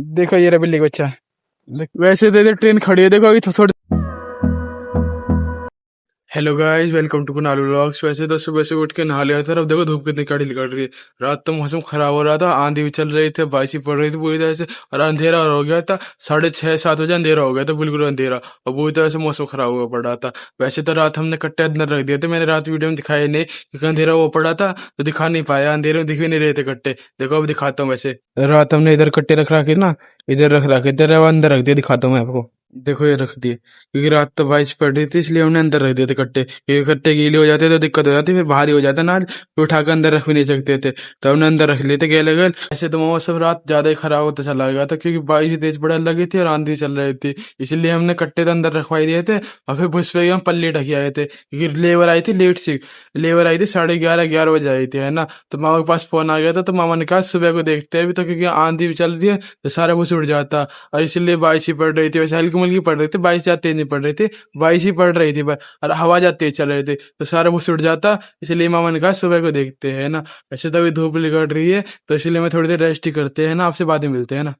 देखो ये रहा बिल्ली का बच्चा। वैसे तो इधर ट्रेन खड़ी है, देखो अभी थोड़ी। Hello guys, welcome to Kunalu vlogs. वैसे तो सुबह से उठ के नहा लिया था। अब देखो धूप कितनी कड़ी निकल रही है। रात तो मौसम खराब हो रहा था, आंधी भी चल रही थी, बारिश भी पड़ रही थी पूरी तरह से, और अंधेरा हो गया था। 6:30-7 बजे अंधेरा हो गया था, बिल्कुल अंधेरा, और पूरी तरह से मौसम खराब हुआ पड़ रहा था। वैसे तो रात हमने कट्टे अंदर रख दिए थे, मैंने रात वीडियो में दिखाया नहीं क्योंकि अंधेरा हुआ पड़ा था, तो दिखा नहीं पाया, अंधेरे में दिख भी नहीं रहे थे कट्टे। देखो अब दिखाता हूँ। वैसे रात हमने इधर कट्टे रख रखे ना, इधर रख रखे, इधर अंदर रख दिया, दिखाता हूँ मैं आपको। देखो ये रख दिए, क्योंकि रात तो बारिश पड़ रही थी, इसलिए हमने अंदर रख दिए थे कट्टे, क्योंकि कट्टे गीले हो जाते तो दिक्कत हो जाती, फिर भारी हो जाता ना, फिर उठा कर अंदर रख भी नहीं सकते थे, तो हमने अंदर रख लिए थे गैल गैल। ऐसे तो मौसम रात ज्यादा ही खराब होता चला गया था, क्योंकि बारिश भी तेज पड़ने लगी थी और आंधी चल रही थी, इसलिए हमने कट्टे तो अंदर रखवाई दिए थे, और फिर भुस पे हम पल्ले ढके आए थे, क्योंकि लेबर आई थी लेट से। लेबर आई थी 11:30-11 बजे आई थी, है ना। तो मामा के पास फोन आ गया था, तो मामा ने कहा सुबह को देखते हैं अभी तो, क्योंकि आंधी भी चल रही है तो सारा भुस उड़ जाता, और इसलिए बारिश ही पड़ रही थी। वैसे हल्की मुल्की पड़ रही थी, बारिश ज्यादा तेज नहीं पड़ रही थी, बारिश ही पड़ रही थी बस, और हवा ज्यादा तेज चल रही थी, तो सारा भूस उड़ जाता। इसलिए मामा ने कहा सुबह को देखते हैं ना। वैसे तो अभी धूप निकल रही है, तो इसलिए मैं थोड़ी देर रेस्ट ही करते हैं ना, आपसे बाद में मिलते हैं ना।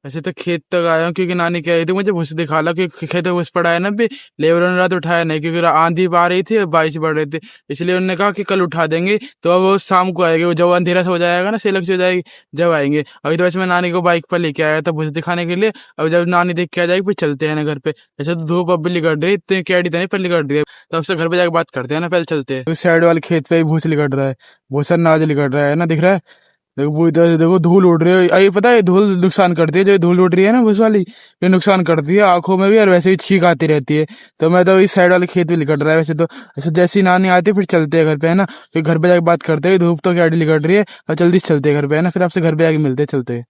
वैसे तो खेत तक आया हूँ, क्योंकि नानी कह रही थी मुझे भूस दिखा ला, क्योंकि खेत में भूस पड़ा है ना भी। लेबरों ने रात उठाया नहीं, क्योंकि आंधी आ रही थी और बारिश पड़ रही थी, इसलिए उन्होंने कहा कि कल उठा देंगे, तो अब वो शाम को आएंगे, वो जब अंधेरा से हो जाएगा ना, सेलक से हो जाएगी, जब आएंगे। अभी तो वैसे मैं नानी को बाइक पर लेके आया था भूस दिखाने के लिए। अब जब नानी देख के आ जाएगी फिर चलते हैं ना घर पे। वैसे तो धूप अब भी निकल रही है, इतनी कैडी तो नहीं पर निकल रही है, तो अब से घर पे जाकर बात करते हैं ना, पहले चलते हैं। उस साइड वाले खेत पे भी भूस निकल रहा है, बहुत सारा अनाज निकल रहा है ना, दिख रहा है। देखो पूरी तरह से देखो धूल उड़ रही है, ये पता है धूल नुकसान करती है, जो धूल उड़ रही है ना भूस वाली, ये नुकसान करती है आंखों में भी, और वैसे भी छींक आती रहती है। तो मैं तो इस साइड वाले खेत भी निकल रहा है। वैसे तो ऐसे जैसी नानी आती है फिर चलते हैं घर पे, है ना, फिर घर पे जाके बात करते हैं। धूप तो क्या निकल रही है, और जल्दी से चलते हैं घर पे, है ना, फिर आपसे घर पे जाके मिलते हैं, चलते हैं।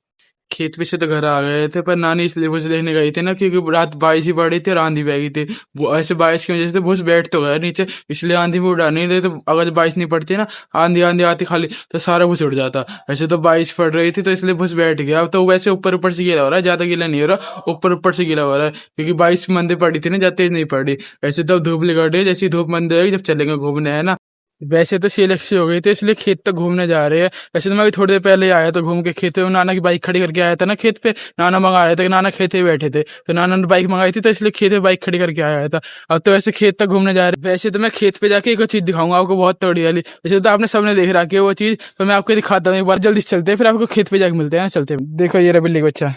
खेत पे से तो घर आ गए थे, पर नानी इसलिए भूस देखने गई थी ना, क्योंकि रात बारिश ही पड़ी थी और आंधी बह गई थी। वो ऐसे बारिश की वजह से भूस बैठ तो गया नीचे, इसलिए आंधी भी उड़ा नहीं दे, तो अगर बारिश नहीं पड़ती ना, आंधी आंधी आती खाली, तो सारा भूस उड़ जाता। ऐसे तो बारिश पड़ रही थी, तो इसलिए भूस बैठ गया। अब तो वैसे ऊपर ऊपर से गीला हो रहा है, ज्यादा गीला नहीं हो रहा, ऊपर ऊपर से गीला हो रहा है, क्योंकि बारिश मंदे पड़ी थी ना, ज्यादा तेज नहीं पड़ी। वैसे तो धूप निकल रही है, जैसी धूप मंद होगी जब चलेंगे घूमने, है ना। वैसे तो सेल अच्छी हो गई थी, इसलिए खेत तक घूमने जा रहे हैं। वैसे तो मैं अभी थोड़ी देर पहले आया था घूम के खेत में, नाना की बाइक खड़ी करके आया था ना खेत पे। नाना मंगा रहे थे, नाना खेत में बैठे थे, तो नाना ने बाइक मंगाई थी, तो इसलिए खेत में बाइक खड़ी करके आया था। अब तो वैसे खेत तक घूमने जा रहे हैं। वैसे तो मैं खेत पे जाके एक चीज दिखाऊंगा आपको, बहुत तगड़ी वाली। वैसे तो आपने सबने देख रखी है वो चीज, तो मैं आपको दिखाता हूँ एक बार। जल्दी से चलते हैं, फिर आपको खेत पे जाके मिलते हैं ना, चलते हैं। देखो ये रहा बिल्ली का बच्चा,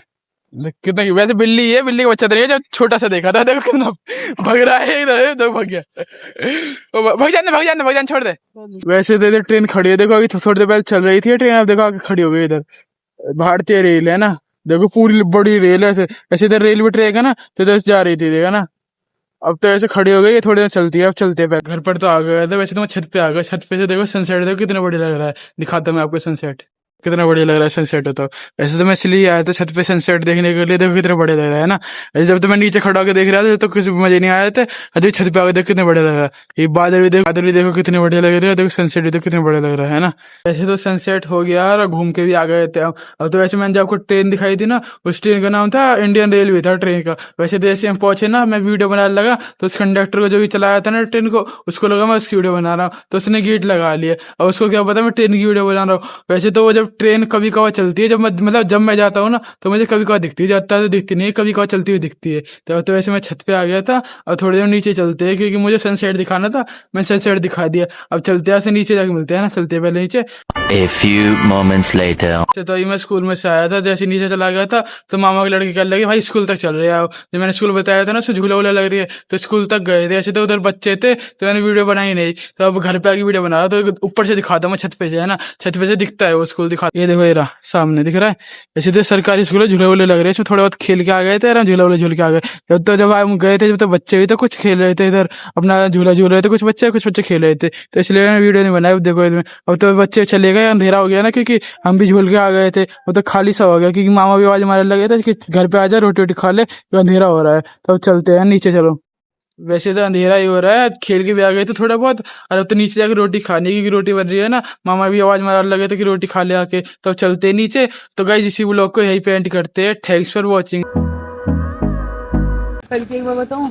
कितना वैसे बिल्ली है, बिल्ली का बच्चा तो नहीं है, जब छोटा सा देखा था, देखो कितना भग रहा है इधर, तो भग गया। भग जाने भग जाने भग जाने, छोड़ दे। वैसे तो इधर ट्रेन खड़ी है, देखो अभी थोड़ी देर पहले चल रही थी ट्रेन, अब देखो आगे खड़ी हो गई इधर। भारतीय रेल है ना, देखो पूरी बड़ी रेल है। ऐसे ऐसे इधर रेलवे ट्रैक है ना, तो इधर से जा रही थी, देखा ना। अब तो ऐसे खड़ी हो गई, थोड़ी देर चलती है, अब चलते हैं घर पर। तो आ गए थे, वैसे तो मैं छत पे आ गया। छत पे से देखो सनसेट, देखो कितना बढ़िया लग रहा है, दिखाता हूं मैं आपको सनसेट, कितना बढ़िया लग रहा है सनसेट होता। वैसे तो मैं इसलिए आया था छत पे सनसेट देखने के लिए, देखो कितना बढ़िया लग रहा है ना। वैसे जब तो मैं नीचे खड़ा होकर देख रहा था तो कुछ मजे नहीं आया था, अभी छत पे आकर देखो कितना बढ़िया लग रहा है। ये बादल भी देखो कितने बढ़िया लग रहे हैं, देखो सनसेट भी देखो कितना बढ़िया लग रहा है ना। वैसे तो सनसेट हो गया और घूम के भी आ गए थे हम। अब तो वैसे मैंने जब आपको ट्रेन दिखाई थी ना, उस ट्रेन का नाम था इंडियन रेलवे था ट्रेन का। वैसे तो जैसे हम पहुंचे ना, मैं वीडियो बनाने लगा, तो उस कंडक्टर को जो भी चलाया था ना ट्रेन को, उसको लगा मैं उसकी वीडियो बना रहा हूँ, तो उसने गेट लगा लिया। और उसको क्या पता मैं ट्रेन की वीडियो बना रहा हूँ। वैसे तो वो जब ट्रेन कभी कभार चलती है, जब मैं जाता हूँ ना, तो मुझे कभी कभार दिखती है, जाता है तो दिखती नहीं है, कभी कभार चलती हुई दिखती है। तो वैसे मैं छत पे आ गया था, और थोड़ी देर नीचे चलते हैं, क्योंकि मुझे सनसेट दिखाना था, मैंने सनसेट दिखा दिया। अब चलते हैं, ऐसे नीचे जाके मिलते हैं ना, चलते हैं पहले नीचे। A few moments later. तो मैं स्कूल में से आया था, जैसे नीचे चला गया था, तो मामा के लड़के कहने लगे भाई स्कूल तक चल रहे हैं। जब मैंने स्कूल बताया था ना, उसको झूला वूला लग रही है, तो स्कूल तक गए थे। ऐसे तो उधर बच्चे थे, तो मैंने वीडियो बनाई नहीं, तो अब घर पे आके वीडियो बना रहा, तो ऊपर से दिखाता हूँ मैं, छत पे से, है ना, छत पे से दिखता है वो स्कूल, दिखा। ये देखो ये रहा सामने दिख रहा है। ऐसे तो सरकारी स्कूल है, झूले वूले लग रहे हैं इसमें, थोड़ा बहुत खेल के आ गए थे, झूला वूले झूल के आ गए। जब हम गए थे, जब तो बच्चे भी तो कुछ खेल रहे थे इधर, अपना झूला झूल रहे थे, कुछ बच्चे खेल रहे थे, तो इसलिए मैंने वीडियो नहीं बनाया। देखो अब तो बच्चे चले गए, अंधेरा हो गया ना, क्योंकि हम भी झूल के आ गए थे, वो तो खाली सा हो गया, क्योंकि मामा भी आवाज मारने लगे थे कि घर पे आ जा, रोटी वोटी खा ले, तो अंधेरा हो रहा है, तो अब चलते हैं नीचे, चलो। वैसे तो अंधेरा ही हो रहा है, खेल के भी आ गए थे थोड़ा बहुत, और अब तो नीचे जाके रोटी खाने की रोटी बन रही है ना, मामा भी आवाज मारने लगे थे कि रोटी खा ले आके, तो चलते हैं नीचे। तो गाइस इसी ब्लॉग को यही पे एंड करते हैं। Thanks for watching. कल के एक बार बताऊं,